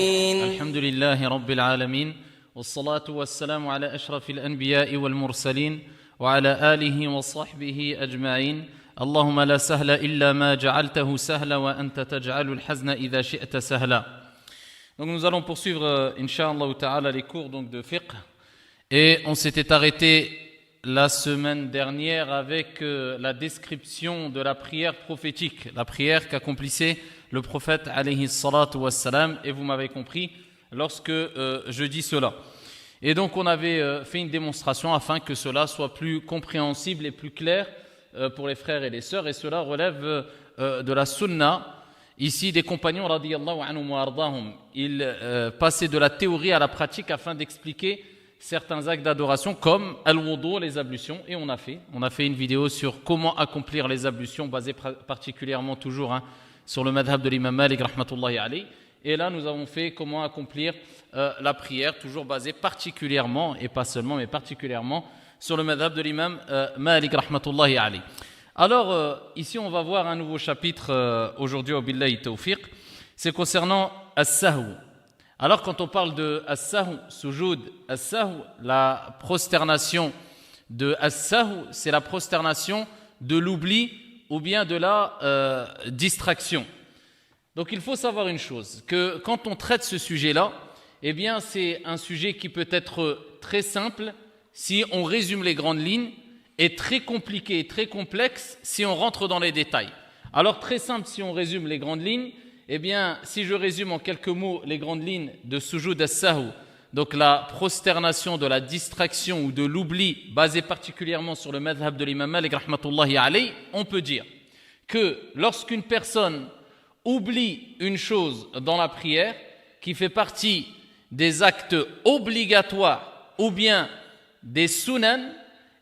الحمد لله رب العالمين والصلاة والسلام على أشرف الأنبياء والمرسلين وعلى آله وصحبه أجمعين اللهم لا سهل إلا ما جعلته سهلا وأنت تجعل الحزن إذا شئت سهلا. Donc nous allons poursuivre Inch'Allah Ta'ala les cours donc, de fiqh et on s'était arrêté la semaine dernière avec la description de la prière prophétique, la prière qu'accomplissait le prophète alayhi salatu wassalam, et vous m'avez compris lorsque je dis cela. Et donc on avait fait une démonstration afin que cela soit plus compréhensible et plus clair pour les frères et les sœurs, et cela relève de la sunna ici des compagnons radiyallahu anhum wa ardahum. Ils passaient de la théorie à la pratique afin d'expliquer certains actes d'adoration comme al-wudu, les ablutions, et on a fait une vidéo sur comment accomplir les ablutions basée particulièrement toujours sur le madhab de l'imam Malik rahmatullahi alayhi. Et là nous avons fait comment accomplir la prière, toujours basée particulièrement, et pas seulement mais particulièrement sur le madhab de l'imam Malik rahmatullahi alayhi. Alors ici on va voir un nouveau chapitre aujourd'hui au billahi tawfiq, c'est concernant as-sahw. Alors quand on parle de as-sahw, sujoud as-sahw, la prosternation de as-sahw, c'est la prosternation de l'oubli ou bien de la distraction. Donc il faut savoir une chose, que quand on traite ce sujet-là, eh bien c'est un sujet qui peut être très simple si on résume les grandes lignes, et très compliqué et très complexe si on rentre dans les détails. Alors très simple si on résume les grandes lignes, eh bien si je résume en quelques mots les grandes lignes de sujoud as-sahw, donc la prosternation de la distraction ou de l'oubli basée particulièrement sur le madhab de l'imam Malik rahmatullahi alayhi, on peut dire que lorsqu'une personne oublie une chose dans la prière qui fait partie des actes obligatoires ou bien des sunan,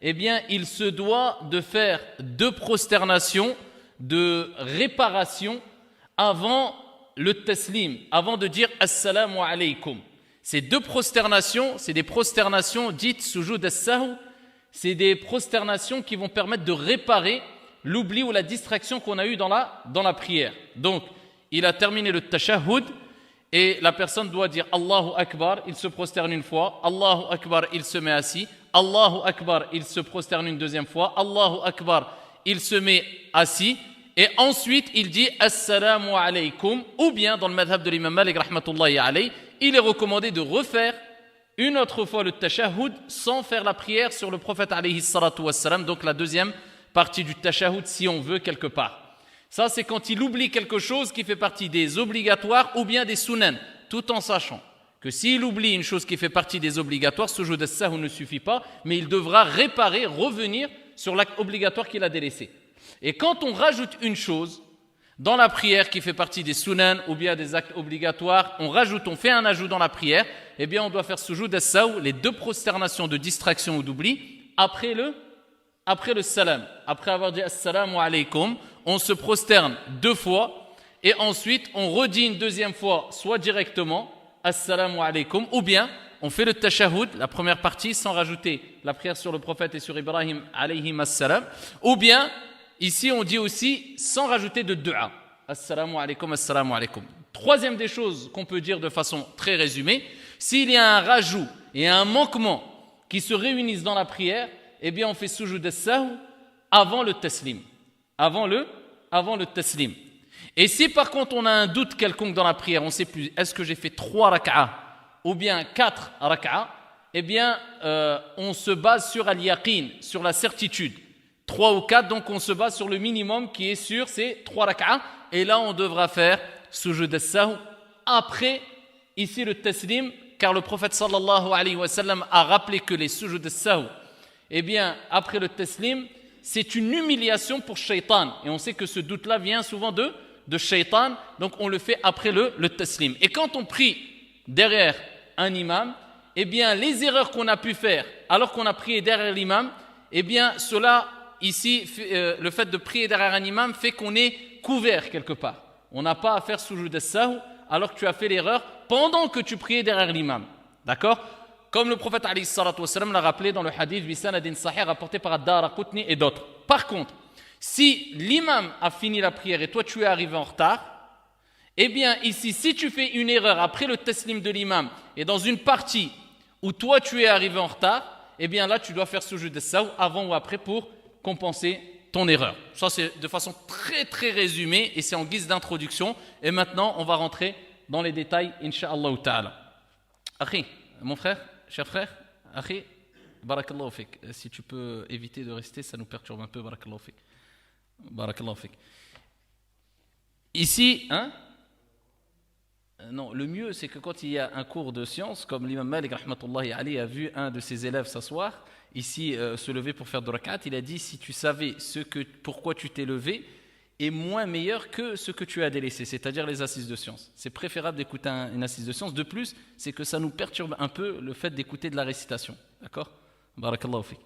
eh bien il se doit de faire deux prosternations de réparation avant le taslim, avant de dire assalamu alaykum. Ces deux prosternations, c'est des prosternations dites sujoud as-sahw, c'est des prosternations qui vont permettre de réparer l'oubli ou la distraction qu'on a eu dans la prière. Donc, il a terminé le tashahhud et la personne doit dire Allahu Akbar, il se prosterne une fois, Allahu Akbar, il se met assis, Allahu Akbar, il se prosterne une deuxième fois, Allahu Akbar, il se met assis, et ensuite il dit Assalamu alaykum, ou bien dans le madhab de l'imam Malik rahmatullahi alayhi, il est recommandé de refaire une autre fois le tashahhud sans faire la prière sur le prophète alayhi salatu wassalam, donc la deuxième partie du tashahhud si on veut quelque part. Ça c'est quand il oublie quelque chose qui fait partie des obligatoires ou bien des sunan, tout en sachant que s'il oublie une chose qui fait partie des obligatoires, sujoud as-sahw ne suffit pas, mais il devra réparer, revenir sur l'acte obligatoire qu'il a délaissé. Et quand on rajoute une chose dans la prière qui fait partie des sunan ou bien des actes obligatoires, on fait un ajout dans la prière, eh bien on doit faire sujoud as-sahw, les deux prosternations de distraction ou d'oubli, après le salam. Après avoir dit assalamu alaykum, on se prosterne deux fois et ensuite on redit une deuxième fois, soit directement assalamu alaykum, ou bien on fait le tashahhud, la première partie, sans rajouter la prière sur le prophète et sur Ibrahim alayhim assalam, ou bien ici on dit aussi sans rajouter de dua, assalamu alaykum, assalamu alaykum. Troisième des choses qu'on peut dire de façon très résumée, s'il y a un rajout et un manquement qui se réunissent dans la prière, eh bien on fait sujoud as-sahw avant le taslim, avant le taslim. Et si par contre on a un doute quelconque dans la prière, on ne sait plus, est-ce que j'ai fait 3 rak'a ou bien 4 rak'a, eh bien on se base sur al-yaqin, sur la certitude. 3 ou 4, donc on se base sur le minimum qui est sur ces 3 rak'a, et là on devra faire sujoud as-sahw après ici le taslim, car le prophète sallallahu alayhi wa sallam a rappelé que les sujoud as-sahw, eh bien après le taslim, c'est une humiliation pour shaitan, et on sait que ce doute-là vient souvent de shaitan, donc on le fait après le taslim. Et quand on prie derrière un imam, eh bien les erreurs qu'on a pu faire alors qu'on a prié derrière l'imam, eh bien cela ici, le fait de prier derrière un imam fait qu'on est couvert quelque part. On n'a pas à faire sujoud as-sahw alors que tu as fait l'erreur pendant que tu priais derrière l'imam. D'accord ? Comme le prophète alayhi salatu wassalam l'a rappelé dans le hadith bisanadin sahih rapporté par Ad-Daraqutni et d'autres. Par contre, si l'imam a fini la prière et toi tu es arrivé en retard, Eh bien, ici, si tu fais une erreur après le taslim de l'imam et dans une partie où toi tu es arrivé en retard, eh bien là, tu dois faire sujud as-sahw avant ou après pour compenser ton erreur. Ça, c'est de façon très très résumée et c'est en guise d'introduction. Et maintenant, on va rentrer dans les détails, incha'Allah ta'ala. Akhi, mon frère, cher frère, Akhi, barakallahu fik. Si tu peux éviter de rester, ça nous perturbe un peu, barakallahu fik. Barakallahu fik. Ici, hein? Non, le mieux, c'est que quand il y a un cours de sciences, comme l'imam Malik rahmatullahi alayhi a vu un de ses élèves s'asseoir, ici se lever pour faire de rakat, il a dit si tu savais pourquoi tu t'es levé, est moins meilleur que ce que tu as délaissé, c'est-à-dire les assises de sciences. C'est préférable d'écouter une assise de sciences. De plus, c'est que ça nous perturbe un peu le fait d'écouter de la récitation. D'accord? Barakallahu fik.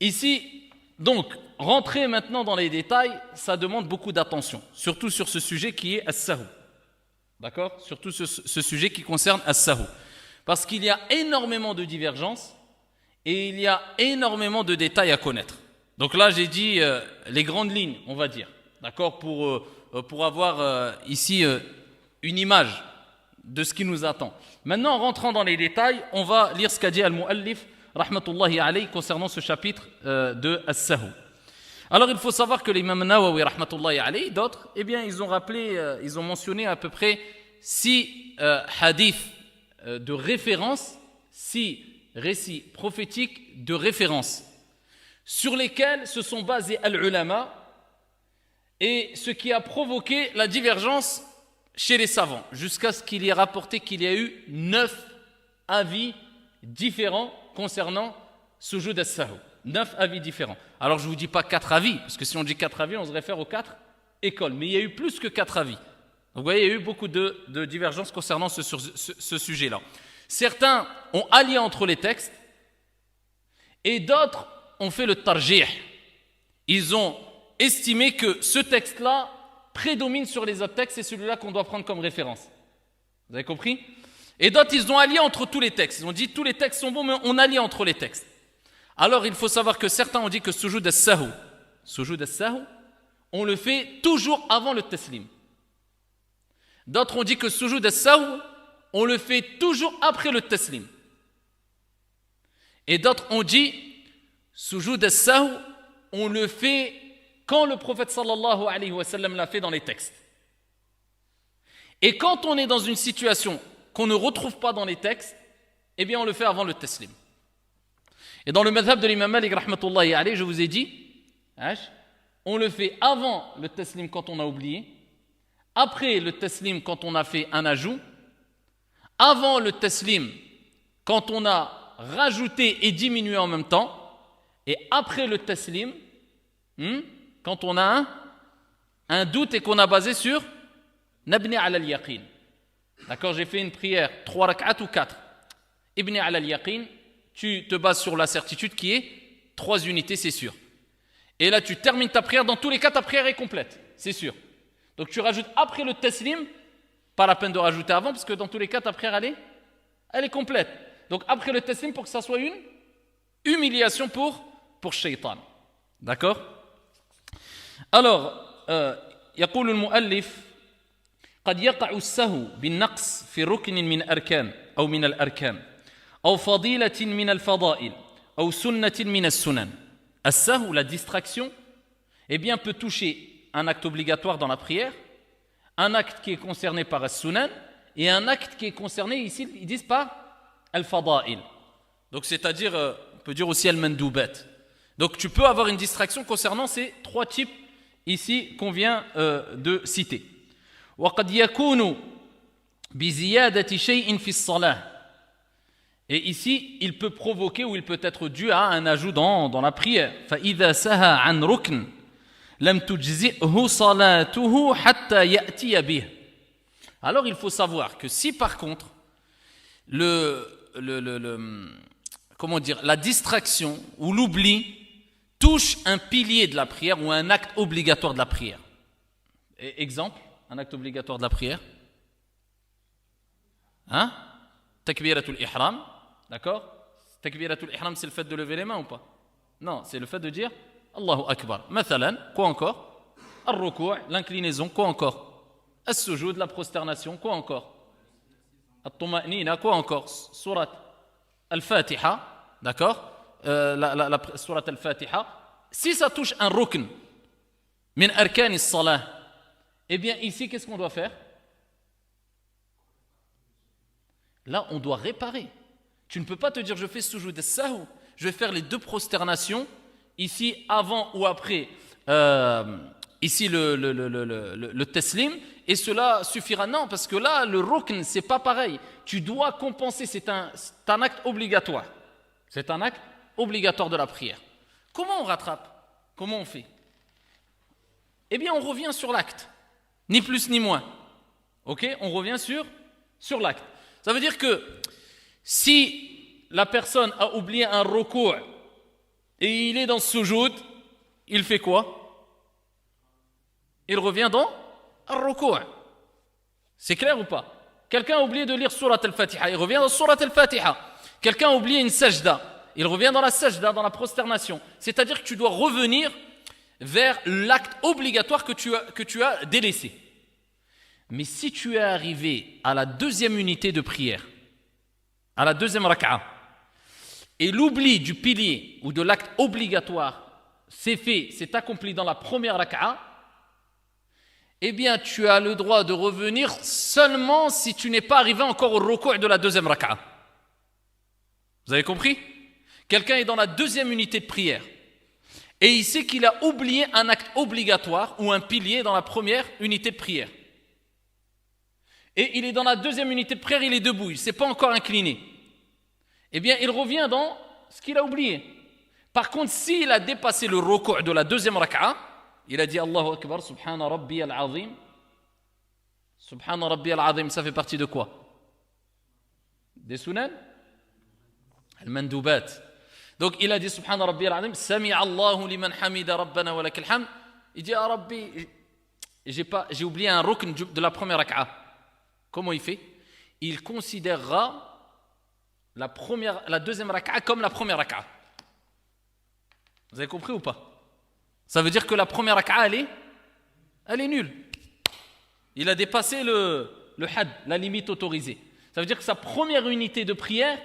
Ici, donc, rentrer maintenant dans les détails, ça demande beaucoup d'attention, surtout sur ce sujet qui est as-sahw. D'accord? Surtout ce sujet qui concerne as-sahw. Parce qu'il y a énormément de divergences et il y a énormément de détails à connaître. Donc là, j'ai dit les grandes lignes, on va dire. D'accord? Pour avoir ici une image de ce qui nous attend. Maintenant, en rentrant dans les détails, on va lire ce qu'a dit Al-Mu'allif rahmatullahi alayhi concernant ce chapitre de as-sahw. Alors il faut savoir que l'imam Nawawi rahmatullahi alayhi, d'autres, eh bien ils ont mentionné à peu près 6 hadiths de référence, 6 récits prophétiques de référence, sur lesquels se sont basés al-ulama et ce qui a provoqué la divergence chez les savants, jusqu'à ce qu'il y ait rapporté qu'il y a eu 9 avis différents concernant sujud as-sahw. 9 avis différents. Alors je ne vous dis pas 4 avis, parce que si on dit 4 avis, on se réfère aux 4 écoles. Mais il y a eu plus que 4 avis. Donc vous voyez, il y a eu beaucoup de divergences concernant ce sujet-là. Certains ont allié entre les textes, et d'autres ont fait le tarjih. Ils ont estimé que ce texte-là prédomine sur les autres textes, c'est celui-là qu'on doit prendre comme référence. Vous avez compris? Et d'autres, ils ont allié entre tous les textes. Ils ont dit tous les textes sont bons, mais on allie entre les textes. Alors, il faut savoir que certains ont dit que sujud as-sahw, on le fait toujours avant le taslim. D'autres ont dit que sujud as-sahw, on le fait toujours après le taslim. Et d'autres ont dit sujud as-sahw, on le fait quand le prophète sallallahu alayhi wa sallam l'a fait dans les textes. Et quand on est dans une situation qu'on ne retrouve pas dans les textes, eh bien on le fait avant le taslim. Et dans le madhab de l'imam Malik rahmatullahi alayhi, je vous ai dit, on le fait avant le taslim quand on a oublié, après le taslim quand on a fait un ajout, avant le taslim quand on a rajouté et diminué en même temps, et après le taslim quand on a un doute et qu'on a basé sur nabni ala al-yaqin. D'accord, j'ai fait une prière 3 rak'at ou 4. Ibni ala al-yaqin, tu te bases sur la certitude qui est 3 unités, c'est sûr. Et là, tu termines ta prière. Dans tous les cas, ta prière est complète, c'est sûr. Donc, tu rajoutes après le taslim, pas la peine de rajouter avant, parce que dans tous les cas, ta prière, elle est complète. Donc, après le taslim, pour que ça soit une humiliation pour shaitan. D'accord? Alors, يقول المؤلف قد يقع السهو بالنقص في ركن من أركان أو من الأركان أو فضيلة من الفضائل أو سنة من السنن. السهو, la distraction, eh bien, peut toucher un acte obligatoire dans la prière, un acte qui est concerné par as-sunan et un acte qui est concerné, ici, ils disent par al-fada'il. Donc, c'est-à-dire, on peut dire aussi al-mandoubat. Donc, tu peux avoir une distraction concernant ces 3 types ici qu'on vient de citer. وقد يكون بزيادة شيء في الصلاة. Et ici, il peut provoquer ou il peut être dû à un ajout dans la prière. فإذا سهى عن ركن لم تجزئه صلاته حتى يأتي به. Alors, il faut savoir que si par contre comment dire, la distraction ou l'oubli touche un pilier de la prière ou un acte obligatoire de la prière. Exemple, un acte obligatoire de la prière. Hein? Takbiratul ihram, d'accord? Takbiratul ihram, c'est le fait de lever les mains ou pas? Non, c'est le fait de dire Allahu Akbar. Mathalan, quoi encore? Ar-ruku', l'inclinaison, quoi encore? As-sujoud, la prosternation, quoi encore? At-tuma'nina, quoi encore? Surat al-Fatiha, d'accord? La surat al-Fatiha. Si ça touche un rukn, min arkan as-salah, eh bien ici, qu'est-ce qu'on doit faire? Là, on doit réparer. Tu ne peux pas te dire, je fais sujoud as-sahw, je vais faire les deux prosternations, ici, avant ou après, ici le taslim, et cela suffira. Non, parce que là, le rukn, c'est pas pareil. Tu dois compenser, c'est un acte obligatoire. C'est un acte obligatoire de la prière. Comment on rattrape? Comment on fait? Eh bien, on revient sur l'acte, ni plus ni moins. Ok? On revient sur l'acte. Ça veut dire que si la personne a oublié un ruku' et il est dans ce sujoud, il fait quoi? Il revient dans un ruku'. C'est clair ou pas? Quelqu'un a oublié de lire surat al-Fatiha, il revient dans surat al-Fatiha. Quelqu'un a oublié une sajda, il revient dans la sajda, dans la prosternation. C'est-à-dire que tu dois revenir vers l'acte obligatoire que tu as délaissé. Mais si tu es arrivé à la deuxième unité de prière, à la deuxième raka'a, et l'oubli du pilier ou de l'acte obligatoire s'est accompli dans la première raka'a, eh bien tu as le droit de revenir seulement si tu n'es pas arrivé encore au ruku' de la deuxième raka'a. Vous avez compris? Quelqu'un est dans la deuxième unité de prière et il sait qu'il a oublié un acte obligatoire ou un pilier dans la première unité de prière. Et il est dans la deuxième unité de prière, il est debout, il ne s'est pas encore incliné. Eh bien, il revient dans ce qu'il a oublié. Par contre, s'il a dépassé le ruku' de la deuxième raka'a, il a dit Allahu Akbar, Subhana Rabbi al-Azim. Subhana Rabbi al-Azim, ça fait partie de quoi? Des sunan? Al-Mandoubat. Donc, il a dit Subhana Rabbi al-Azim, Sami'a Allahu liman hamida Rabbana wa lakal hamd. Il dit, Ah Rabbi, j'ai oublié un rukn de la première raka'a. Comment il fait? Il considérera la deuxième raka'a comme la première raka'a. Vous avez compris ou pas? Ça veut dire que la première raka'a, elle est nulle. Il a dépassé le had, la limite autorisée. Ça veut dire que sa première unité de prière,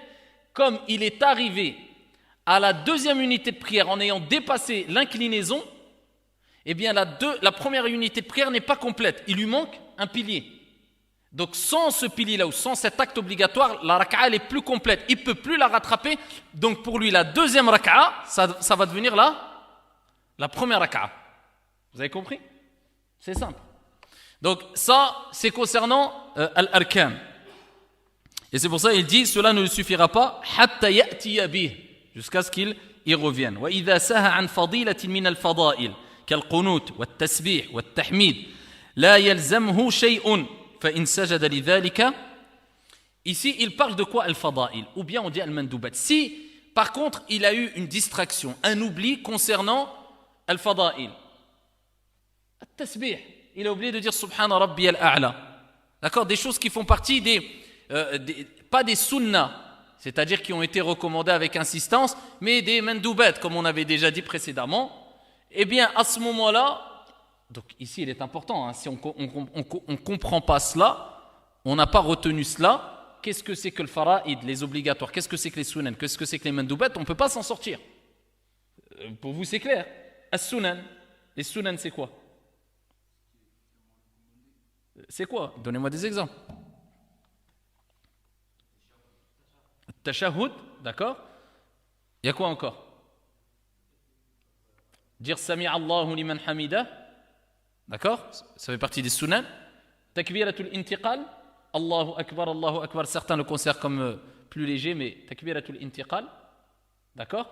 comme il est arrivé à la deuxième unité de prière en ayant dépassé l'inclinaison, eh bien la première unité de prière n'est pas complète. Il lui manque un pilier. Donc sans ce pilier-là ou sans cet acte obligatoire, la raka'a elle est plus complète. Il ne peut plus la rattraper. Donc pour lui, la deuxième raka'a, ça va devenir la première raka'a. Vous avez compris? C'est simple. Donc ça, c'est concernant al-arkan. Et c'est pour ça qu'il dit, cela ne lui suffira pas, hatta ya'tiya bih, jusqu'à ce qu'il y revienne. Wa idha saha an fadilatin min al-fada'il, kal-qunut, wa-tasbih, wa-tahmid, la yalzamhu shay'un. Ici, il parle de quoi al-fada'il? Ou bien on dit al-mandoubat. Si, par contre, il a eu une distraction, un oubli concernant al-fada'il. Al-tasbih, il a oublié de dire Subhana Rabbi al-A'la. D'accord? Des choses qui font partie pas des sunnahs, c'est-à-dire qui ont été recommandées avec insistance, mais des mandoubat, comme on avait déjà dit précédemment. Eh bien, à ce moment-là, donc ici il est important, hein, si on ne comprend pas cela, on n'a pas retenu cela, qu'est-ce que c'est que le fara'id, les obligatoires, qu'est-ce que c'est que les sunan, qu'est-ce que c'est que les mandoubat, on ne peut pas s'en sortir. Pour vous c'est clair. As-sunan, les sunan c'est quoi? C'est quoi? Donnez-moi des exemples. Tashahhud, d'accord? Il y a quoi encore? Dire Sami Allahu liman hamida. D'accord? Ça fait partie des sunan. Takbiratul intiqal. Allahu Akbar. Certains le considèrent comme plus léger, mais takbiratul intiqal. D'accord?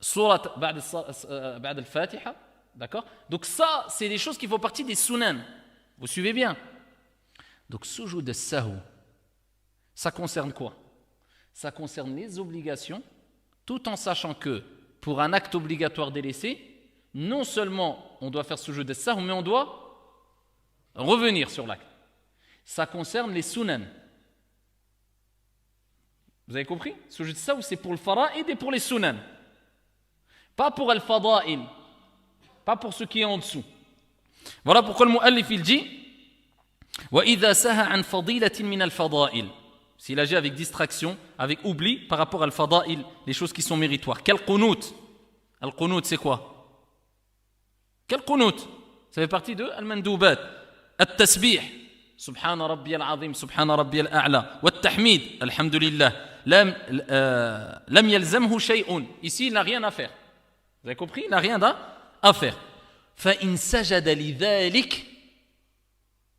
Surat ba'd al-Fatiha. D'accord? Donc ça, c'est des choses qui font partie des sunan. Vous suivez bien? Donc sujoud as-sahw, ça concerne quoi? Ça concerne les obligations, tout en sachant que pour un acte obligatoire délaissé, non seulement on doit faire sujoud as-sahw, mais on doit revenir sur l'acte. Ça concerne les sunan. Vous avez compris? Sujoud as-sahw, c'est pour le fara'id et pour les sunan. Pas pour al-fada'il. Pas pour ce qui est en dessous. Voilà pourquoi le mu'allif il dit وَإِذَا سَهَى عَنْ فَضِيلَةٍ مِنَ الْفَضَائِلِ. S'il agit avec distraction, avec oubli par rapport à al-fada'il, les choses qui sont méritoires. Quel qunut? Al-qunut c'est quoi? Quel qunut? Ça fait partie de al-mandoubat. At-tasbih, subhana rabbiyal azim, subhana rabbiyal a'la. Wat-tahmid, alhamdulillah. Lam yalzamhu shay'un. Ici, il n'a rien à faire. Vous avez compris? Il n'a rien à faire. فَإِن سَجَدَ لِذَلِكَ.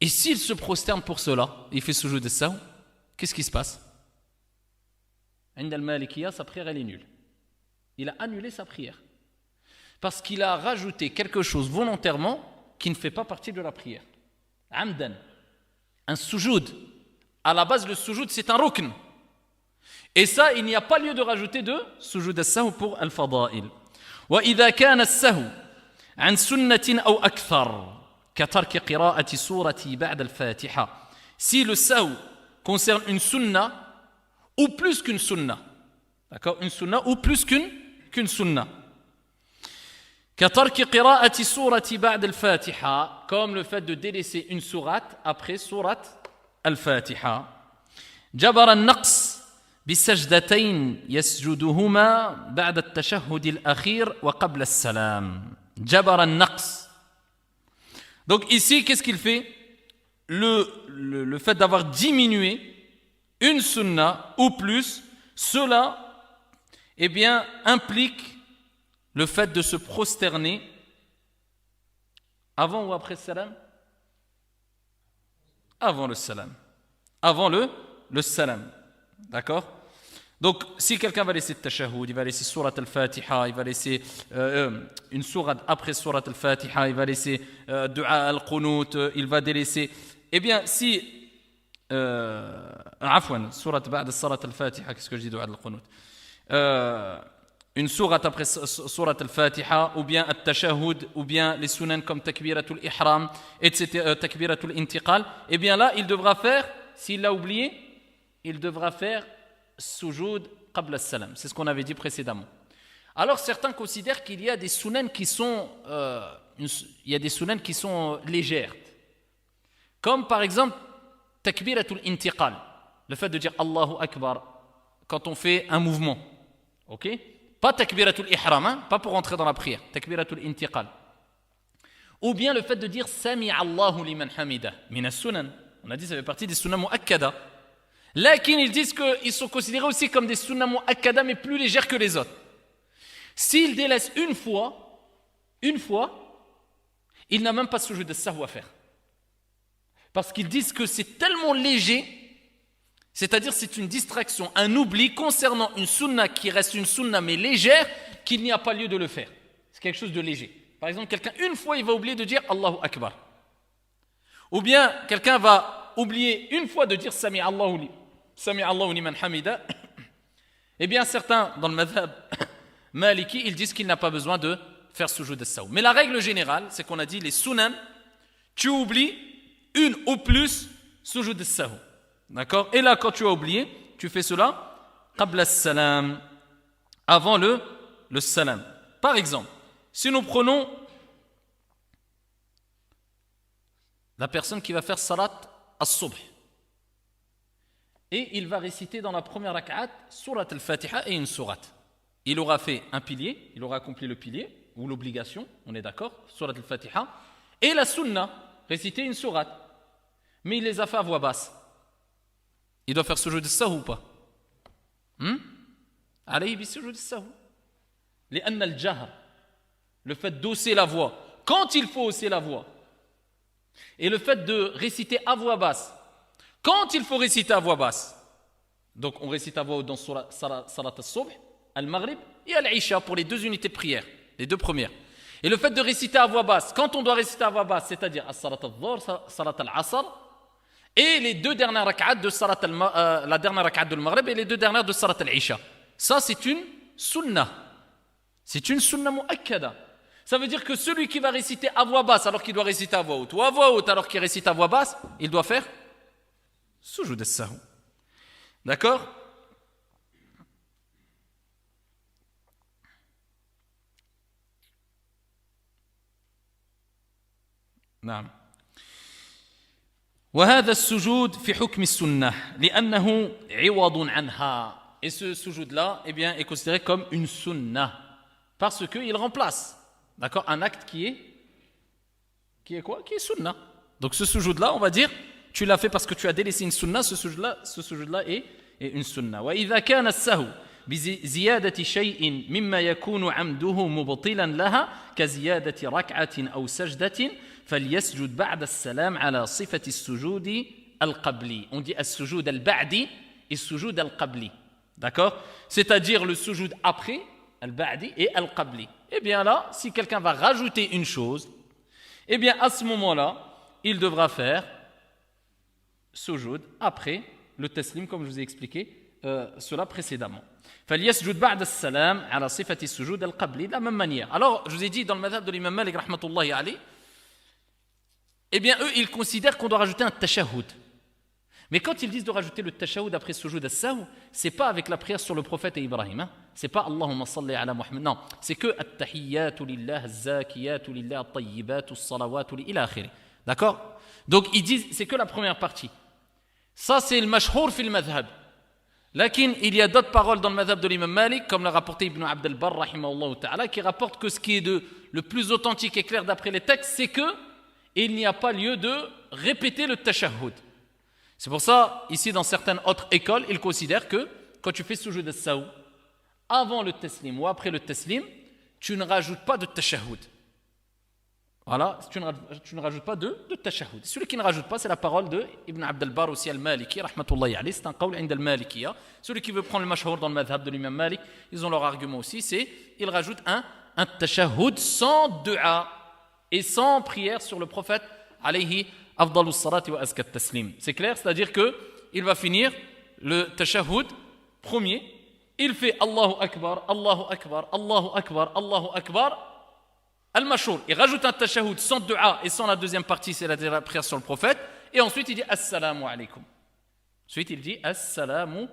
Et s'il se prosterne pour cela, il fait sujoud as-sahw, qu'est-ce qui se passe? عند المالكية, sa prière elle est nulle. Il a annulé sa prière. Parce qu'il a rajouté quelque chose volontairement qui ne fait pas partie de la prière. Amdan. Un sujoud. À la base, le sujoud, c'est un rukn. Et ça, il n'y a pas lieu de rajouter de sujoud as-sahw pour al-fada'il. وَإِذَا كَانَ السَّهْوُ عَنْ سُنَّةٍ أَوْ أَكْثَرٍ كَتَرْكِ قِرَاءَةِ سُورَةِ بَعْدَ الْفَاتِحَةِ. Si le sahw concerne une sunna ou plus qu'une sunna, d'accord, une sunna ou plus qu'une sunna, كَتَرْكِ قِرَاءَةِ سُورَةِ بَعْدَ الْفَاتِحَةِ, comme le fait de délaisser une sourate après sourate al-Fatiha. جبر النقص بسجدتين يسجدهما بعد التشهد الأخير وقبل السلام. جبر النقص. Donc ici, qu'est-ce qu'il fait? Le fait d'avoir diminué une sunna ou plus, cela, eh bien, implique le fait de se prosterner avant ou après le salam? Avant le salam. Avant le salam. D'accord? Donc, si quelqu'un va laisser le tashahhud, il va laisser surat al-Fatiha, il va laisser une sourate après surat al-Fatiha, il va laisser dua al-Qunut, il va délaisser. Eh bien, si. Afwan, surat ba'd surat al-Fatiha, qu'est-ce que je dis dua al-Qunut? Une sourate après surat al-Fatiha, ou bien al-Tashahhud, ou bien les sunan comme takbiratul ihram, etc., takbiratul intiqal, eh bien là, il devra faire, s'il l'a oublié, il devra faire sujoud qabla salam. C'est ce qu'on avait dit précédemment. Alors certains considèrent qu'il y a des sunan qui sont légères. Comme par exemple takbiratul intiqal, le fait de dire Allahu Akbar quand on fait un mouvement. OK? Pas takbiratul ihram, hein? Pas pour rentrer dans la prière. Takbiratul intiqal. Ou bien le fait de dire Sami'a Allahu liman hamida min as-sunan. On a dit ça fait partie des sunan muakkada. Lakin ils disent qu'ils sont considérés aussi comme des sunnah mu'akkada mais plus légères que les autres. S'il délaisse une fois, il n'a même pas ce sujoud as-sahw à faire. Parce qu'ils disent que c'est tellement léger, c'est-à-dire c'est une distraction, un oubli concernant une sunna qui reste une sunna mais légère, qu'il n'y a pas lieu de le faire. C'est quelque chose de léger. Par exemple, quelqu'un une fois il va oublier de dire Allahu Akbar. Ou bien quelqu'un va oublier une fois de dire Sami'a Allahu liman hamida. Eh bien, certains dans le madhab maliki, ils disent qu'il n'a pas besoin de faire sujoud as-sahw. Mais la règle générale, c'est qu'on a dit les sunan, tu oublies une ou plus sujoud as-sahw. D'accord? Et là, quand tu as oublié, tu fais cela qabla as-salam, avant le salam. Par exemple, si nous prenons la personne qui va faire salat as-subh, et il va réciter dans la première rak'at surat al-Fatiha et une sourate. Il aura fait un pilier, il aura accompli le pilier, ou l'obligation, on est d'accord, surat al-Fatiha, et la sunna, réciter une sourate. Mais il les a fait à voix basse. Il doit faire sujoud as-sahw ou pas? Alayhi bi sujoud as-sahw. Li'anna al-jahr, le fait d'hausser la voix, quand il faut hausser la voix, et le fait de réciter à voix basse, quand il faut réciter à voix basse, donc on récite à voix haute dans Salat al-Subh, al-Maghrib et al-Isha pour les deux unités de prière, les deux premières. Et le fait de réciter à voix basse, quand on doit réciter à voix basse, c'est-à-dire Salat al-Dhuhr, Salat al-Asr, et les deux dernières rak'at de la dernière rak'at de al-Maghrib et les deux dernières de Salat al-Isha. Ça, c'est une sunnah. C'est une sunnah mu'akkada. Ça veut dire que celui qui va réciter à voix basse alors qu'il doit réciter à voix haute, ou à voix haute alors qu'il récite à voix basse, il doit faire sujoud as-sahw. D'accord? نعم. وهذا السجود في حكم السنة لأنه عوض عنها. Et ce sujoud-là, eh bien, est considéré comme une sunnah parce qu'il remplace, d'accord, un acte qui est quoi? Qui est sunnah. Donc ce sujoud-là, on va dire, tu l'as fait parce que tu as délaissé une sunnah. Ce sujoud-là est une sunnah. وإذا كان السهو بزيادة شيء مما يكون عمده مبطلا لها كزيادة ركعة أو سجدة فليسجد بعد السلام على صفة السجود القبلي. On dit السجود البعدي et السجود القبلي. D'accord? C'est-à-dire le sujoud après, al-ba'di et al-qabli. Eh bien là, si quelqu'un va rajouter une chose, eh bien à ce moment-là, il devra faire sujoud après le taslim, comme je vous ai expliqué cela précédemment. فَلْيَسْجُدْ بَعْدَ السَّلَامِ عَلَى صِفَةِ السُّجُودِ الْقَبْلِ de la même manière. Alors, je vous ai dit, dans le madhab de l'imam Malik, rahmatullahi alayh, eh bien eux, ils considèrent qu'on doit rajouter un tashahhud. Mais quand ils disent de rajouter le tashahhud après sujoud as-sahw, c'est pas avec la prière sur le prophète et Ibrahim, hein? C'est pas Allahumma salli ala Muhammad, non, c'est que at-tahiyyatu lillah, az-zakiyatu lillah, at-tayyibatu as-salawatu ila akhiri. D'accord? Donc ils disent c'est que la première partie. Ça c'est le mashhour fil madhhab. Lakin il y a d'autres paroles dans le madhhab de l'imam Malik, comme l'a rapporté Ibn Abd al-Barr rahimahullah ta'ala, qui rapporte que ce qui est le plus authentique et clair d'après les textes, c'est que il n'y a pas lieu de répéter le tashahhud. C'est pour ça, ici dans certaines autres écoles, ils considèrent que quand tu fais sujoud as-sahw, avant le taslim ou après le taslim, tu ne rajoutes pas de tashahhud. Voilà, tu ne rajoutes pas de tashahhud. Celui qui ne rajoute pas, c'est la parole de Ibn Abd al-Barr aussi al-Maliki, rahmatullahi alayhi, c'est un qawl ind al-Malikiya. Celui qui veut prendre le mashhour dans le madhab de l'imam Malik, ils ont leur argument aussi, c'est ils rajoutent un tashahhud sans dua et sans prière sur le prophète alayhi afdalus salati wa azkat taslim. C'est clair, c'est-à-dire que il va finir le tashahhud premier, il fait Allahu Akbar, Allahu Akbar, Allahu Akbar, Allahu Akbar. Al-Mashhour, il rajoute un tashahhud sans dua et sans la deuxième partie, c'est la prière sur le prophète, et ensuite il dit Assalamu alaykum. Ensuite il dit Assalamu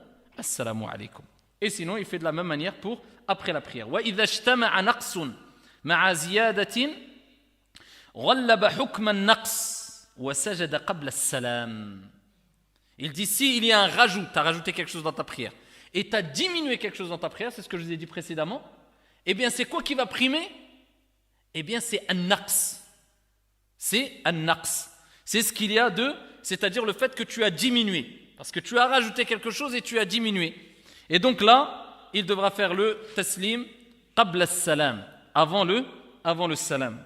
alaykum. Et sinon il fait de la même manière pour après la prière. Wa idha ijtama'a naqsun ma'a ziyadatin ghallaba hukm an-naqs wa sajada qabla as-salam. Il dit si il y a un rajout, tu as rajouté quelque chose dans ta prière et tu as diminué quelque chose dans ta prière, c'est ce que je vous ai dit précédemment, eh bien c'est quoi qui va primer? Eh bien, c'est un naqs. C'est un naqs. C'est ce qu'il y a de, c'est-à-dire le fait que tu as diminué. Parce que tu as rajouté quelque chose et tu as diminué. Et donc là, il devra faire le taslim qabla as-salam, avant le salam.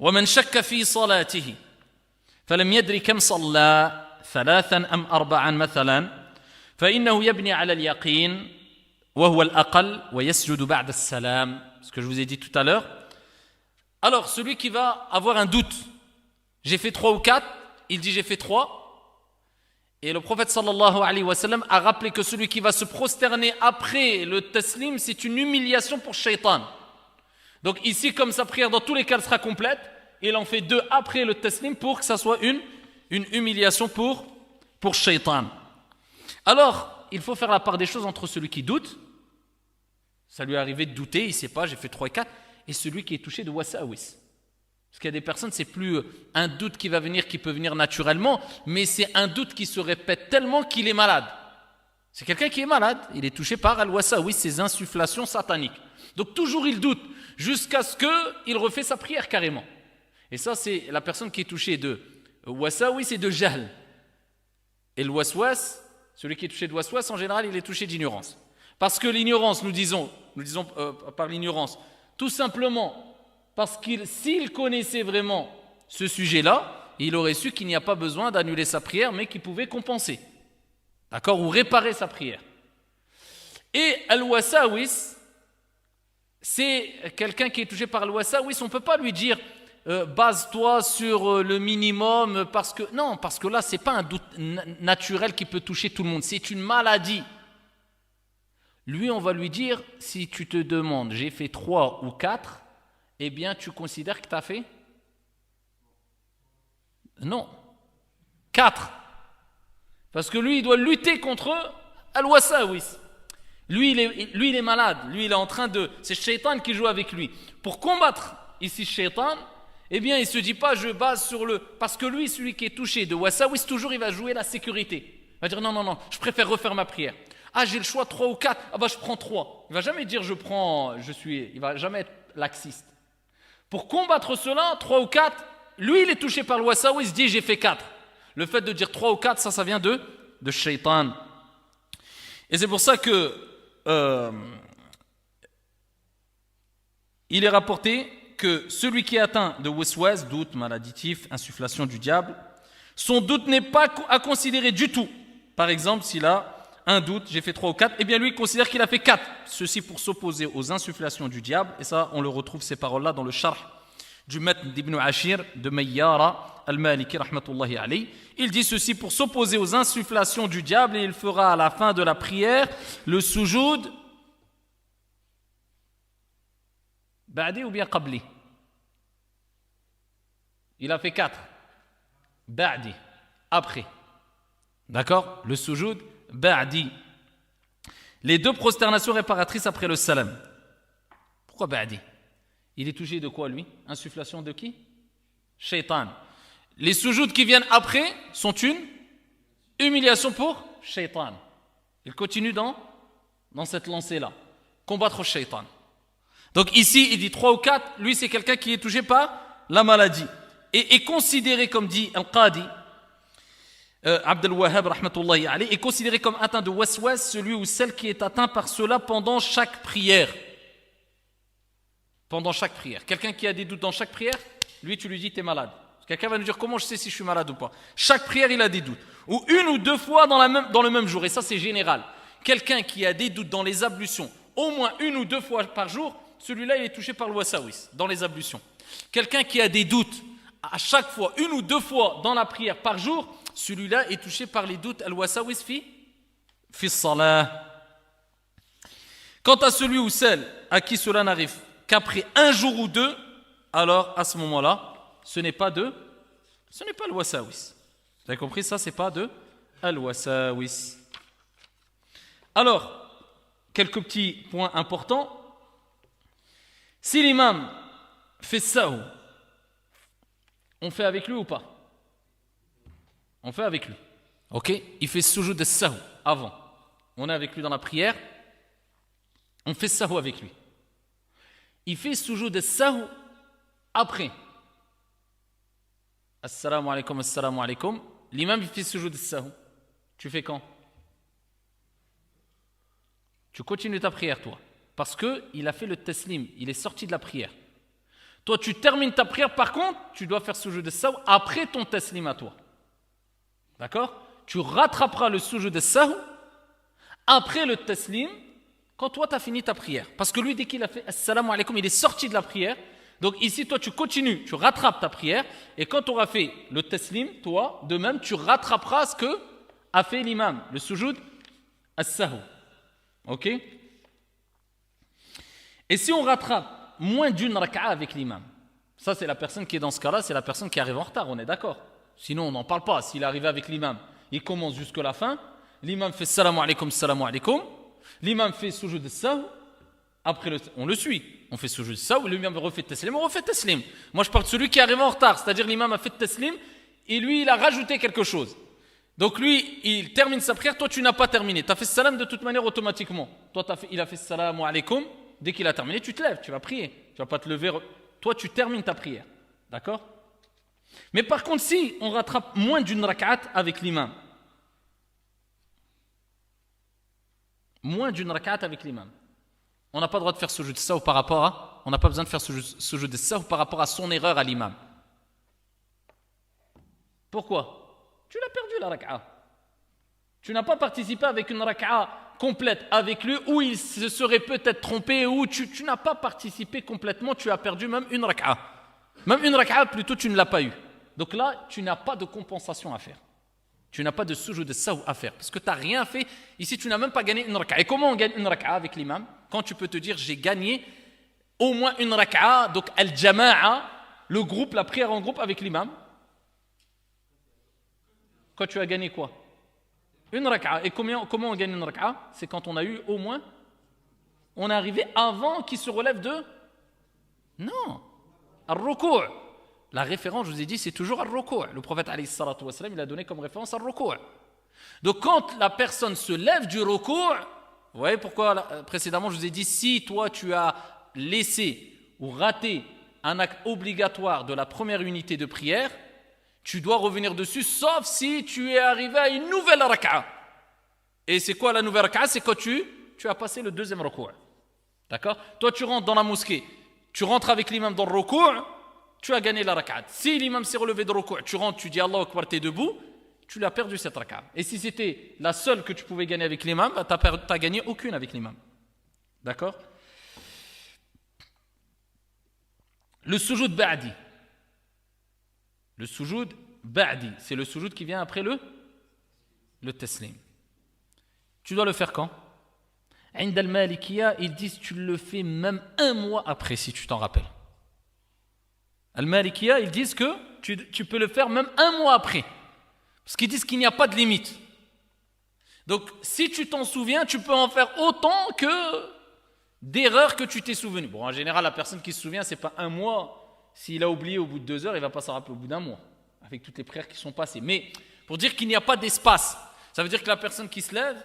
ومن شك في صلاته فلم يدري كم صلى ثلاثا أم أربعا مثلا فإنه يبني على اليقين وهو الأقل ويسجد بعد السلام. Ce que je vous ai dit tout à l'heure. Alors, celui qui va avoir un doute, j'ai fait 3 ou 4, il dit j'ai fait 3. Et le prophète sallallahu alayhi wa sallam a rappelé que celui qui va se prosterner après le taslim, c'est une humiliation pour shaitan. Donc ici, comme sa prière dans tous les cas elle sera complète, il en fait 2 après le taslim pour que ça soit une humiliation pour shaitan. Alors, il faut faire la part des choses entre celui qui doute, ça lui est arrivé de douter, il ne sait pas, j'ai fait 3 et 4, et celui qui est touché de wasawis. Parce qu'il y a des personnes, c'est plus un doute qui va venir, qui peut venir naturellement, mais c'est un doute qui se répète tellement qu'il est malade. C'est quelqu'un qui est malade, il est touché par al-wasawis, ces insufflations sataniques. Donc toujours il doute, jusqu'à ce qu'il refait sa prière carrément. Et ça, c'est la personne qui est touchée de wasawis et de jahl. Et le waswas, celui qui est touché de waswas, en général, il est touché d'ignorance. Parce que l'ignorance, nous disons par l'ignorance, tout simplement parce qu'il, s'il connaissait vraiment ce sujet-là, il aurait su qu'il n'y a pas besoin d'annuler sa prière, mais qu'il pouvait compenser. D'accord? Ou réparer sa prière. Et al-wasawis, c'est quelqu'un qui est touché par al-wasawis, on ne peut pas lui dire base-toi sur le minimum, parce que là, ce n'est pas un doute naturel qui peut toucher tout le monde, c'est une maladie. Lui, on va lui dire, si tu te demandes, j'ai fait 3 ou 4, eh bien, tu considères que tu as fait? Non. 4. Parce que lui, il doit lutter contre al-wasawis. Lui, il est malade. Lui, il est en train de... C'est Shaitan qui joue avec lui. Pour combattre ici Shaitan, eh bien il ne se dit pas je base sur le... Parce que lui, celui qui est touché de wasawis, toujours il va jouer la sécurité. Il va dire non, je préfère refaire ma prière. Ah, j'ai le choix 3 ou 4, ah bah je prends 3. Il ne va jamais dire il ne va jamais être laxiste. Pour combattre cela, 3 ou 4, lui il est touché par le wasawis, il se dit j'ai fait 4. Le fait de dire 3 ou 4, ça vient de shaitan. Et c'est pour ça que il est rapporté que celui qui est atteint de waswas, doute malédictif, insufflation du diable, son doute n'est pas à considérer du tout. Par exemple, s'il a un doute, j'ai fait 3 ou 4, eh bien lui il considère qu'il a fait 4. Ceci pour s'opposer aux insufflations du diable. Et ça, on le retrouve ces paroles-là dans le Sharh du Matn d'Ibn Ashir de Mayyara al-Maliki rahmatullahi alayhi. Il dit ceci pour s'opposer aux insufflations du diable et il fera à la fin de la prière le sujoud ba'di ou bien qabli. Il a fait 4. Ba'di, après. D'accord? Le sujoud ba'di. Les 2 prosternations réparatrices après le salam. Pourquoi ba'di? Il est touché de quoi lui? Insufflation de qui? Shaitan. Les sujouds qui viennent après sont une humiliation pour Shaitan. Il continue dans cette lancée-là. Combattre Shaitan. Donc ici, il dit 3 ou 4. Lui, c'est quelqu'un qui est touché par la maladie. Et est considéré, comme dit Al-Qadi, Abdel Wahhab, rahmatullahi alayhi, est considéré comme atteint de waswas, celui ou celle qui est atteint par cela pendant chaque prière. Pendant chaque prière. Quelqu'un qui a des doutes dans chaque prière, lui, tu lui dis, tu es malade. Quelqu'un va nous dire, comment je sais si je suis malade ou pas? Chaque prière, il a des doutes. Ou 1 ou 2 fois dans le même jour. Et ça, c'est général. Quelqu'un qui a des doutes dans les ablutions, au moins 1 ou 2 fois par jour, celui-là, il est touché par le wasawis, dans les ablutions. Quelqu'un qui a des doutes à chaque fois, 1 ou 2 fois dans la prière par jour, celui-là est touché par les doutes al-wasawis fi salah. Quant à celui ou celle à qui cela n'arrive qu'après 1 jour ou 2, alors à ce moment-là, ce n'est pas le wasawis. Vous avez compris, ça c'est pas de al-wasawis. Alors, quelques petits points importants. Si l'imam fait sahou, on fait avec lui ou pas? On fait avec lui. Ok? Il fait sujoud de sahou avant. On est avec lui dans la prière. On fait sahou avec lui. Il fait sujoud de sahou après. Assalamu alaikum, assalamu alaikum. L'imam il fait sujoud de sahou. Tu fais quand? Tu continues ta prière, toi. Parce qu'il a fait le taslim. Il est sorti de la prière. Toi, tu termines ta prière. Par contre, tu dois faire sujoud de sahou après ton taslim à toi. D'accord? Tu rattraperas le sujoud de sahou après le taslim quand toi, tu as fini ta prière. Parce que lui, dès qu'il a fait assalamu alaikum, il est sorti de la prière. Donc ici, toi, tu continues, tu rattrapes ta prière. Et quand tu auras fait le taslim, toi, de même, tu rattraperas ce que a fait l'imam, le sujoud as-sahou. Ok? Et si on rattrape moins d'une raka'a avec l'imam, ça c'est la personne qui est dans ce cas-là, c'est la personne qui arrive en retard, on est d'accord? Sinon on n'en parle pas. S'il est arrivé avec l'imam, il commence jusqu'à la fin, l'imam fait salam alaikum, l'imam fait sujoud as-sahou, après on le suit, on fait sujoud as-sahou, l'imam refait taslim, on refait taslim. Moi je parle de celui qui arrive en retard, c'est-à-dire l'imam a fait taslim et lui il a rajouté quelque chose. Donc lui, il termine sa prière, toi tu n'as pas terminé. Tu as fait salam de toute manière automatiquement. Toi il a fait salam alaikum, dès qu'il a terminé, tu te lèves, tu vas prier. Tu ne vas pas te lever. Toi tu termines ta prière. D'accord? Mais par contre, si on rattrape moins d'une rak'at avec l'imam, on n'a pas le droit de faire sujoud sahou par rapport à, on n'a pas besoin de faire sujoud sahou par rapport à son erreur à l'imam. Pourquoi? Tu l'as perdu la rak'a. Tu n'as pas participé avec une rak'a complète avec lui où il se serait peut-être trompé, ou tu n'as pas participé complètement, tu as perdu même une rak'a. Même une rak'a plutôt tu ne l'as pas eu. Donc là, tu n'as pas de compensation à faire. Tu n'as pas de sujoud de sahou à faire parce que tu n'as rien fait. Ici, tu n'as même pas gagné une rak'a. Et comment on gagne une rak'a avec l'imam? Quand tu peux te dire j'ai gagné au moins une rak'a, donc al-jama'a, le groupe, la prière en groupe avec l'imam. Quand tu as gagné quoi? Une rak'a. Et comment on gagne une rak'a? C'est quand on a eu au moins, on est arrivé avant qu'il se relève de... Non. Al-ruku'. La référence, je vous ai dit, c'est toujours al-ruku'. Le prophète alayhi salatu wa salam, il a donné comme référence al-ruku'. Donc quand la personne se lève du ruku', vous voyez pourquoi précédemment je vous ai dit, si toi tu as laissé ou raté un acte obligatoire de la première unité de prière, tu dois revenir dessus, sauf si tu es arrivé à une nouvelle raka'a. Et c'est quoi la nouvelle raka'a? C'est quand tu as passé le deuxième ruku'. D'accord? Toi tu rentres dans la mosquée, tu rentres avec l'imam dans le ruku', tu as gagné la raka'a. Si l'imam s'est relevé de ruku', tu rentres, tu dis Allahu Akbar, t'es debout, tu l'as perdu cette raka'a. Et si c'était la seule que tu pouvais gagner avec l'imam, tu n'as gagné aucune avec l'imam. D'accord? Le sujoud ba'di. Le sujoud ba'di, c'est le sujoud qui vient après le taslim. Tu dois le faire quand? Inda al-Malikiya, ils disent tu le fais même un mois après, si tu t'en rappelles. Al-Malikiya, ils disent que tu peux le faire même un mois après. Parce qu'ils disent qu'il n'y a pas de limite. Donc, si tu t'en souviens, tu peux en faire autant que d'erreurs que tu t'es souvenu. Bon, en général, la personne qui se souvient, c'est pas un mois. S'il a oublié au bout de 2 heures, il va pas s'en rappeler au bout d'un mois, avec toutes les prières qui sont passées. Mais pour dire qu'il n'y a pas d'espace, ça veut dire que la personne qui se lève,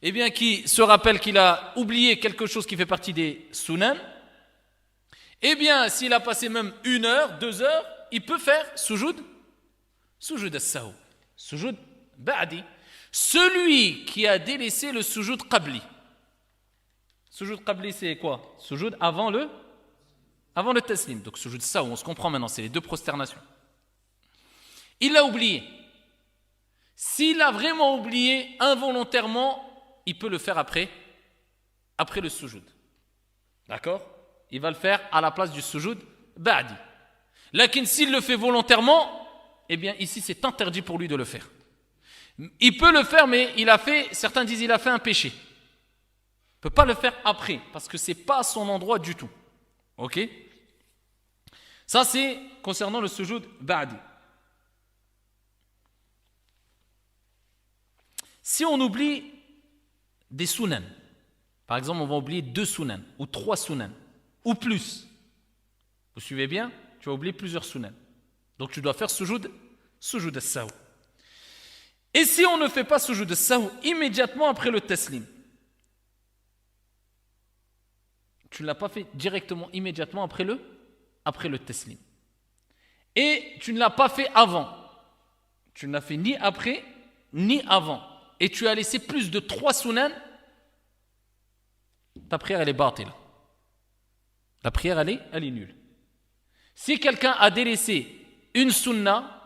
eh bien, qui se rappelle qu'il a oublié quelque chose qui fait partie des sunan, eh bien, s'il a passé même 1 heure, 2 heures, il peut faire sujoud as-sahou, sujoud ba'di. Celui qui a délaissé le sujoud qabli. Sujoud qabli, c'est quoi? Sujoud avant le taslim. Donc sujoud as-sahou, on se comprend maintenant, c'est les 2 prosternations. Il l'a oublié. S'il a vraiment oublié involontairement, il peut le faire après le sujoud. D'accord? Il va le faire à la place du sujoud ba'di. Lakin s'il le fait volontairement, eh bien ici c'est interdit pour lui de le faire. Il peut le faire, mais certains disent il a fait un péché. Il ne peut pas le faire après, parce que ce n'est pas son endroit du tout. Ok? Ça c'est concernant le sujoud ba'di. Si on oublie des sunan, par exemple on va oublier 2 sunan, ou 3 sunan, ou plus. Vous suivez bien? Tu vas oublier plusieurs sunan. Donc tu dois faire sujoud as-sahou. Et si on ne fait pas sujoud as-sahou immédiatement après le taslim, tu ne l'as pas fait directement, immédiatement après le taslim. Et tu ne l'as pas fait avant. Tu ne l'as fait ni après, ni avant. Et tu as laissé plus de 3 sunan, ta prière elle est batila. La prière elle est nulle. Si quelqu'un a délaissé une sunna,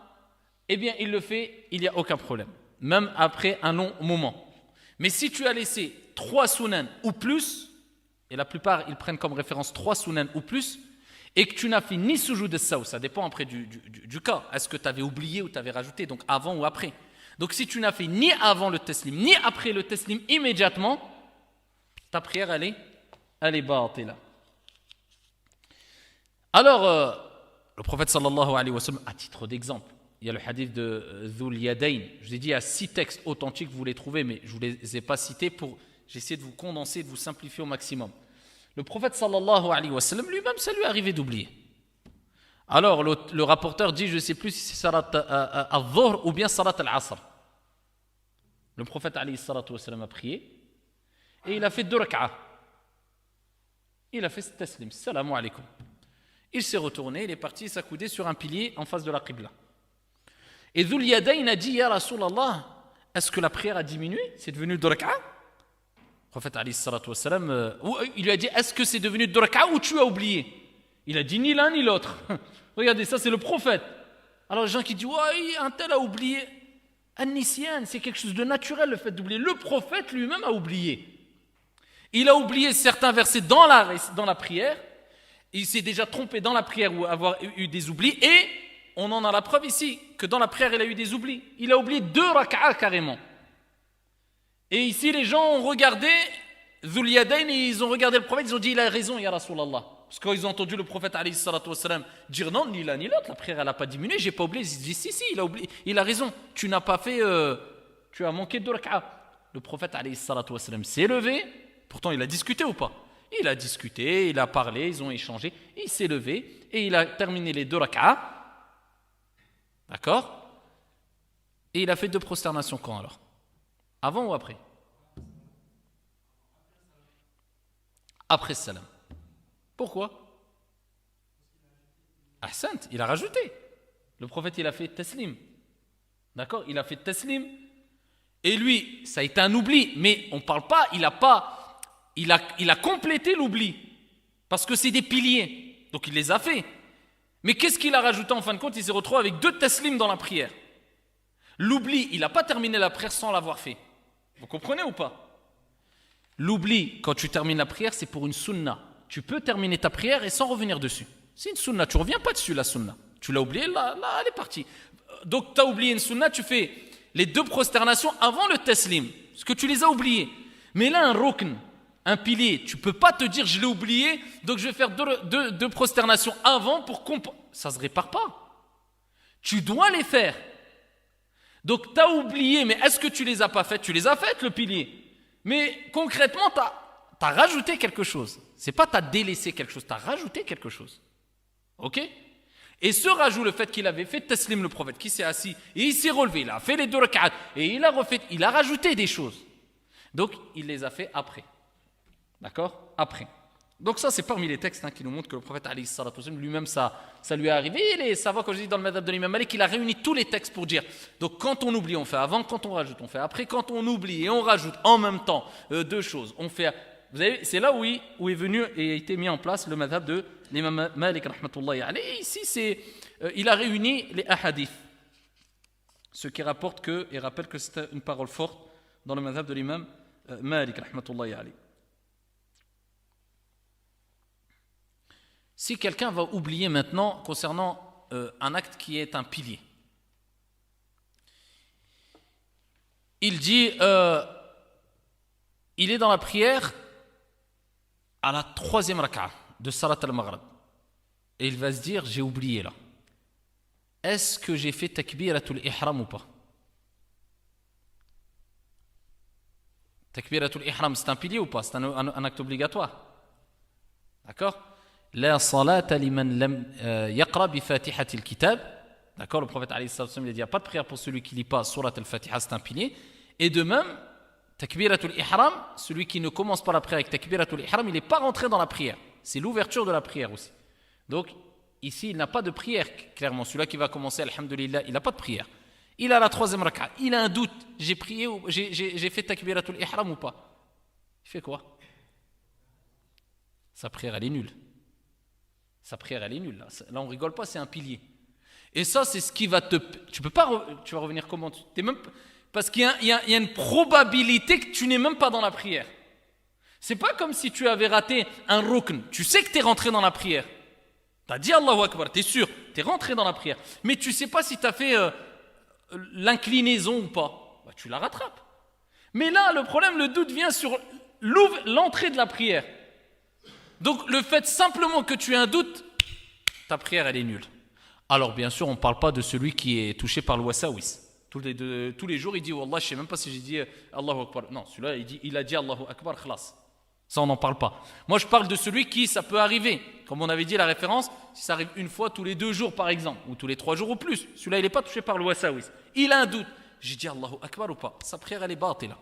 eh bien il le fait, il n'y a aucun problème, même après un long moment. Mais si tu as laissé 3 sunan ou plus, et la plupart ils prennent comme référence 3 sunan ou plus, et que tu n'as fait ni sujoud as-sahou, ça dépend après du cas, est-ce que tu avais oublié ou tu avais rajouté, donc avant ou après. Donc si tu n'as fait ni avant le taslim, ni après le taslim immédiatement, ta prière elle est batila. Alors, le prophète sallallahu alayhi wa sallam, à titre d'exemple, il y a le hadith de Dhul Yadayn. Je vous ai dit, il y a 6 textes authentiques, vous les trouvez, mais je ne vous les ai pas cités pour j'essaie de vous condenser, de vous simplifier au maximum. Le prophète sallallahu alayhi wa sallam, lui-même, ça lui est arrivé d'oublier. Alors, le rapporteur dit, je ne sais plus si c'est salat al-dhuhr ou bien salat al-asr. Le prophète alayhi salatu wa sallam a prié et il a fait 2 rak'ah. Il a fait ce taslim, salam alaykum. Il s'est retourné, il est parti s'accouder sur un pilier en face de la qibla. Et Dhul Yadayn a dit, Ya Rasulallah, est-ce que la prière a diminué? C'est devenu 2 rak'ah? Le prophète alayhi salatu wa sallam, il lui a dit, est-ce que c'est devenu 2 rak'ah ou tu as oublié? Il a dit ni l'un ni l'autre. Regardez, ça c'est le prophète. Alors les gens qui disent, ouais, un tel a oublié. An-nisyan, c'est quelque chose de naturel le fait d'oublier. Le prophète lui-même a oublié. Il a oublié certains versets dans la prière. Il s'est déjà trompé dans la prière ou avoir eu des oublis. Et on en a la preuve ici, que dans la prière il a eu des oublis. Il a oublié 2 rak'ah carrément. Et ici les gens ont regardé Dhul Yadayn et ils ont regardé le prophète, ils ont dit il a raison ya Rasulallah. Parce qu'ils ont entendu le prophète alayhi salatu wassalam dire non, ni l'un ni l'autre, la prière elle n'a pas diminué, j'ai pas oublié. Ils disent si, il a oublié, il a raison, tu n'as pas fait, tu as manqué de rak'a. Le prophète alayhi salatu wassalam s'est levé, pourtant il a discuté ou pas? Il a discuté, il a parlé, ils ont échangé, il s'est levé et il a terminé les 2 rak'a. D'accord? Et il a fait 2 prosternations quand alors? Avant ou après? Après le salam. Pourquoi? Ahsant, il a rajouté. Le prophète, il a fait taslim. D'accord? Il a fait taslim. Et lui, ça a été un oubli. Mais on ne parle pas, il a complété l'oubli. Parce que c'est des piliers. Donc il les a fait. Mais qu'est-ce qu'il a rajouté en fin de compte? Il s'est retrouvé avec 2 taslim dans la prière. L'oubli, il n'a pas terminé la prière sans l'avoir fait. Vous comprenez ou pas? L'oubli, quand tu termines la prière, c'est pour une sunna. Tu peux terminer ta prière et sans revenir dessus. C'est une sunna, tu ne reviens pas dessus la sunna. Tu l'as oublié, là, elle est partie. Donc tu as oublié une sunna, tu fais les 2 prosternations avant le taslim. Parce que tu les as oubliées. Mais là, un rukn, un pilier, tu ne peux pas te dire je l'ai oublié, donc je vais faire 2 prosternations avant pour compenser. Ça ne se répare pas. Tu dois les faire. Donc tu as oublié, mais est-ce que tu les as pas faites? Tu les as faites, le pilier. Mais concrètement, tu as rajouté quelque chose. C'est pas tu as délaissé quelque chose, tu as rajouté quelque chose. Ok? Et ce rajout, le fait qu'il avait fait taslim le prophète, qui s'est assis, et il s'est relevé, il a fait les 2 rak'at, et il a rajouté des choses. Donc, il les a fait après. D'accord? Après. Donc ça, c'est parmi les textes qui nous montrent que le prophète lui-même, ça lui est arrivé. Et ça va, quand je dis dans le madhab de l'imam Malik, il a réuni tous les textes pour dire. Donc quand on oublie, on fait avant, quand on rajoute, on fait après. Quand on oublie et on rajoute en même temps 2 choses, on fait... Vous savez, c'est là où est venu et a été mis en place le madhab de l'imam Malik rahmatullahi alayhi. Et ici, il a réuni les ahadith. Ce qui rapporte que, et rappelle que c'est une parole forte dans le madhab de l'imam Malik rahmatullahi alayhi. Si quelqu'un va oublier maintenant concernant un acte qui est un pilier, il dit, il est dans la prière à la 3e rak'a de Salat al-Maghrib. Et il va se dire, j'ai oublié là. Est-ce que j'ai fait takbiratul ihram ou pas? Takbiratul ihram, c'est un pilier ou pas? C'est un acte obligatoire. D'accord? La salata liman lam yaqra bi fatihatil kitab. D'accord? Le prophète alayhi salatu wa sallam, il a dit, il n'y a pas de prière pour celui qui ne lit pas surat al-Fatiha, c'est un pilier. Et de même, takbiratul ihram, celui qui ne commence pas la prière avec takbiratul ihram, il n'est pas rentré dans la prière. C'est l'ouverture de la prière aussi. Donc, ici, il n'a pas de prière, clairement. Celui-là qui va commencer, alhamdulillah, il n'a pas de prière. Il a la 3e rak'a, il a un doute. J'ai prié, j'ai fait takbiratul ihram ou pas? Il fait quoi? Sa prière, elle est nulle. Sa prière, elle est nulle. Là, on rigole pas, c'est un pilier. Et ça, c'est ce qui va te... Tu vas revenir comment? Parce qu'il y a une probabilité que tu n'es même pas dans la prière. C'est pas comme si tu avais raté un rukn. Tu sais que tu es rentré dans la prière. Tu as dit Allahu Akbar, tu es sûr, tu es rentré dans la prière. Mais tu sais pas si tu as fait l'inclinaison ou pas. Bah, tu la rattrapes. Mais là, le problème, le doute vient sur l'entrée de la prière. Donc, le fait simplement que tu aies un doute, ta prière, elle est nulle. Alors, bien sûr, on ne parle pas de celui qui est touché par le wasawis. Tous les jours, il dit, Wallah, je ne sais même pas si j'ai dit Allahu Akbar. Non, celui-là, il a dit Allahu Akbar, khlas. Ça, on n'en parle pas. Moi, je parle de celui qui, ça peut arriver. Comme on avait dit, la référence, si ça arrive une fois tous les 2 jours, par exemple, ou tous les 3 jours ou plus. Celui-là, il n'est pas touché par le wasawis. Il a un doute. J'ai dit Allahu Akbar ou pas? Sa prière, elle est batila.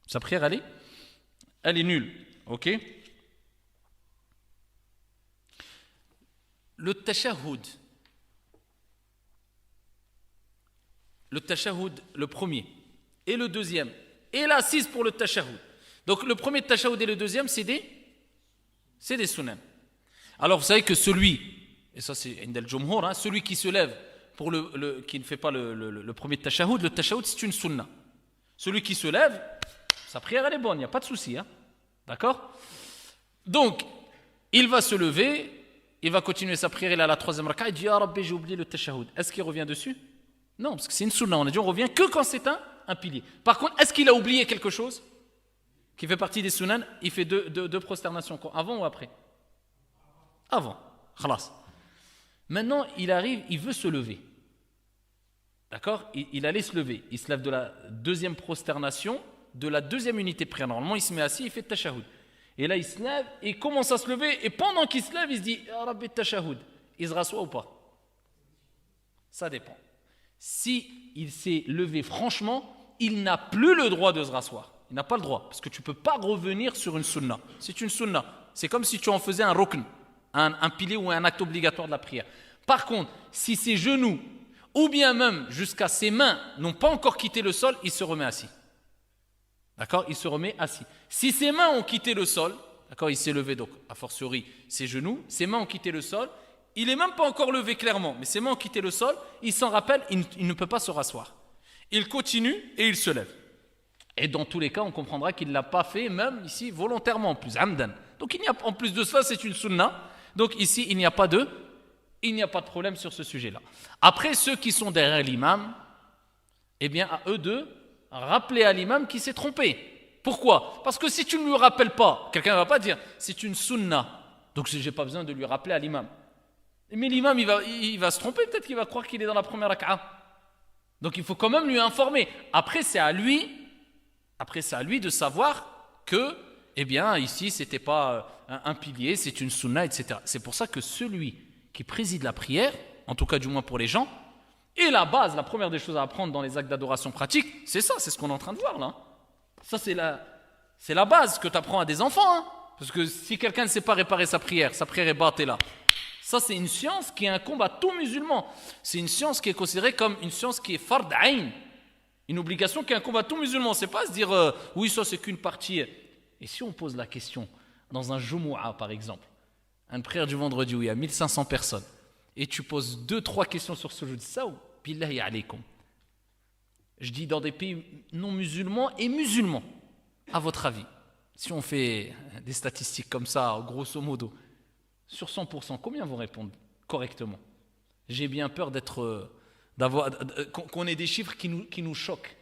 Sa prière, elle est nulle. Ok? Le tashahhud. Le tashahhud, le premier. Et le deuxième. Et l'assise pour le tashahhud. Donc le premier tashahhud et le deuxième, c'est des sunan. Alors vous savez que celui, et ça c'est Indal Jumhur, celui qui se lève pour qui ne fait pas le premier tashahhud, le tashahhud c'est une sunna. Celui qui se lève, sa prière elle est bonne, il n'y a pas de souci. D'accord? Donc, il va se lever, il va continuer sa prière, il a la 3e rak'a, il dit Ya Rabbi, j'ai oublié le tashahhud. Est-ce qu'il revient dessus? Non, parce que c'est une sunna. On a dit on revient que quand c'est un pilier. Par contre, est-ce qu'il a oublié quelque chose qui fait partie des sunan? Il fait deux prosternations. Avant ou après? Avant. Khalas. Maintenant, il arrive, il veut se lever. D'accord? Il allait se lever. Il se lève de la 2e prosternation, de la 2e unité de prière. Normalement, il se met assis, il fait le tashahhud. Et là, il se lève et il commence à se lever. Et pendant qu'il se lève, il se dit Ya Rabbi tashahhud. il se rassoit ou pas? Ça dépend. Si il s'est levé franchement, il n'a plus le droit de se rasseoir. Il n'a pas le droit, parce que tu ne peux pas revenir sur une sunna. C'est une sunna. C'est comme si tu en faisais un rukn, un pilier ou un acte obligatoire de la prière. Par contre, si ses genoux, ou bien même jusqu'à ses mains, n'ont pas encore quitté le sol, il se remet assis. D'accord? Il se remet assis. Si ses mains ont quitté le sol, d'accord, il s'est levé, donc a fortiori ses genoux, ses mains ont quitté le sol, il n'est même pas encore levé clairement, mais ses mains ont quitté le sol, il s'en rappelle, il ne peut pas se rasseoir. Il continue et il se lève. Et dans tous les cas, on comprendra qu'il ne l'a pas fait, même ici, volontairement en plus, amdan. Donc en plus de cela, c'est une sunna. Donc ici, il n'y a pas de problème sur ce sujet-là. Après, ceux qui sont derrière l'imam, eh bien, à eux de rappeler à l'imam qu'il s'est trompé. Pourquoi? Parce que si tu ne lui rappelles pas, quelqu'un ne va pas dire, c'est une sunna, donc je n'ai pas besoin de lui rappeler à l'imam. Mais l'imam, il va se tromper, peut-être qu'il va croire qu'il est dans la première rak'a. Donc il faut quand même lui informer. Après, c'est à lui de savoir que, eh bien, ici, ce n'était pas un pilier, c'est une sunna, etc. C'est pour ça que celui qui préside la prière, en tout cas du moins pour les gens, et la base, la première des choses à apprendre dans les actes d'adoration pratiques, c'est ça, c'est ce qu'on est en train de voir là. Ça, c'est la base que tu apprends à des enfants. Hein. Parce que si quelqu'un ne sait pas réparer sa prière est battée là. Ça, c'est une science qui incombe à tout musulman. C'est une science qui est considérée comme une science qui est fard ayn. Une obligation qui incombe à tout musulman. C'est pas se dire, oui, ça, c'est qu'une partie. Et si on pose la question, dans un Jumu'ah, par exemple, une prière du vendredi où il y a 1500 personnes, et tu poses 2-3 questions sur ce sujoud saw, billahi alaykum. Je dis dans des pays non musulmans et musulmans, à votre avis, si on fait des statistiques comme ça, grosso modo, sur 100%, combien vont répondre correctement? J'ai bien peur qu'on ait des chiffres qui nous choquent.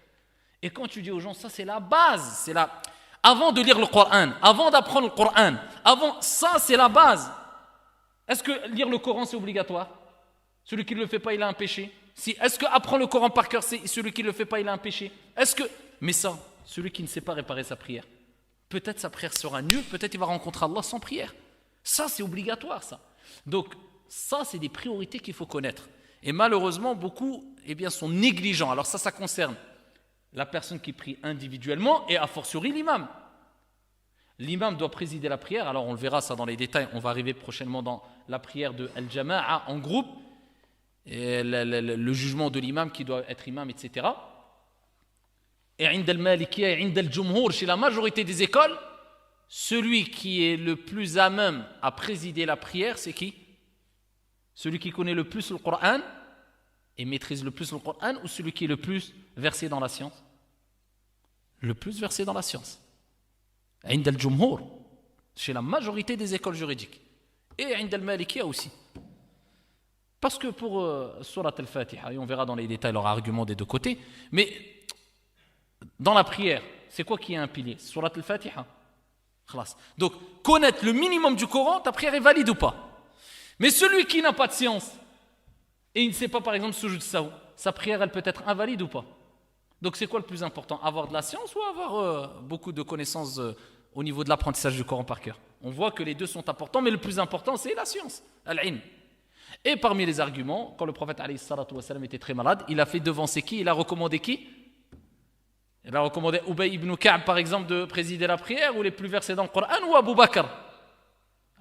Et quand tu dis aux gens, ça c'est la base, avant de lire le Coran, avant d'apprendre le Coran, ça c'est la base. Est-ce que lire le Coran c'est obligatoire? Celui qui ne le fait pas, il a un péché. Est-ce que apprendre le Coran par cœur, c'est celui qui ne le fait pas, il a un péché? Mais ça, celui qui ne sait pas réparer sa prière, peut-être sa prière sera nulle, peut-être il va rencontrer Allah sans prière. Ça, c'est obligatoire, ça. Donc, ça, c'est des priorités qu'il faut connaître. Et malheureusement, beaucoup sont négligents. Alors ça concerne la personne qui prie individuellement et a fortiori l'imam. L'imam doit présider la prière. Alors, on le verra ça dans les détails. On va arriver prochainement dans la prière de Al-Jama'a en groupe. Et le jugement de l'imam qui doit être imam, etc. Et عند المالكية et عند الجمهور, chez la majorité des écoles, celui qui est le plus à même à présider la prière, c'est qui? Celui qui connaît le plus le Coran et maîtrise le plus le Coran, ou celui qui est le plus versé dans la science? Le plus versé dans la science. عند الجمهور, chez la majorité des écoles juridiques. Et عند المالكية aussi. Parce que pour Surat al-Fatiha, et on verra dans les détails leur argument des deux côtés, mais dans la prière, c'est quoi qui est un pilier? Surat al-Fatiha. Donc, connaître le minimum du Coran, ta prière est valide ou pas? Mais celui qui n'a pas de science, et il ne sait pas par exemple sujoud saw, sa prière elle peut être invalide ou pas? Donc c'est quoi le plus important? Avoir de la science ou avoir beaucoup de connaissances au niveau de l'apprentissage du Coran par cœur? On voit que les deux sont importants, mais le plus important c'est la science, al-ilm. Et parmi les arguments, quand le prophète alayhi salatu wa salam était très malade, il a fait devancer qui? Il a recommandé qui? Il a recommandé Ubay ibn Ka'b par exemple de présider la prière, ou les plus versés dans le Coran, ou Abu Bakr.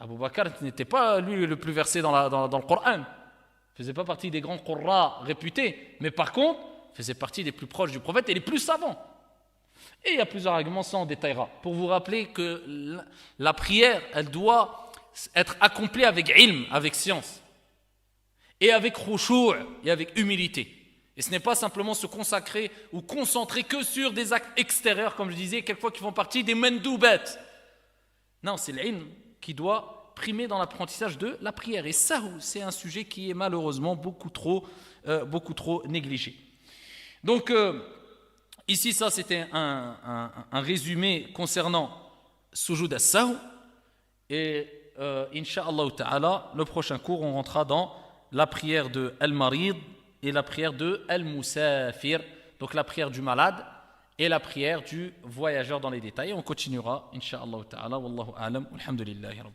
Abu Bakr n'était pas lui le plus versé dans le Coran. Il faisait pas partie des grands qurra réputés, mais par contre, il faisait partie des plus proches du prophète et les plus savants. Et il y a plusieurs arguments, ça on détaillera, pour vous rappeler que la prière, elle doit être accomplie avec ilm, avec science, et avec khushu' et avec humilité. Et ce n'est pas simplement se consacrer ou concentrer que sur des actes extérieurs, comme je disais, quelquefois qui font partie des mendoubat. Non, c'est l'ilm qui doit primer dans l'apprentissage de la prière. Et ça, c'est un sujet qui est malheureusement beaucoup trop négligé. Donc, ici, ça, c'était un résumé concernant sujoud as-sahw. Et, Inch'Allah ta'ala, le prochain cours, on rentrera dans la prière de Al-Marid et la prière de Al-Musafir, donc la prière du malade et la prière du voyageur dans les détails. On continuera, Inch'Allah ta'ala, wallahu a'lam, alhamdulillahi rabbi.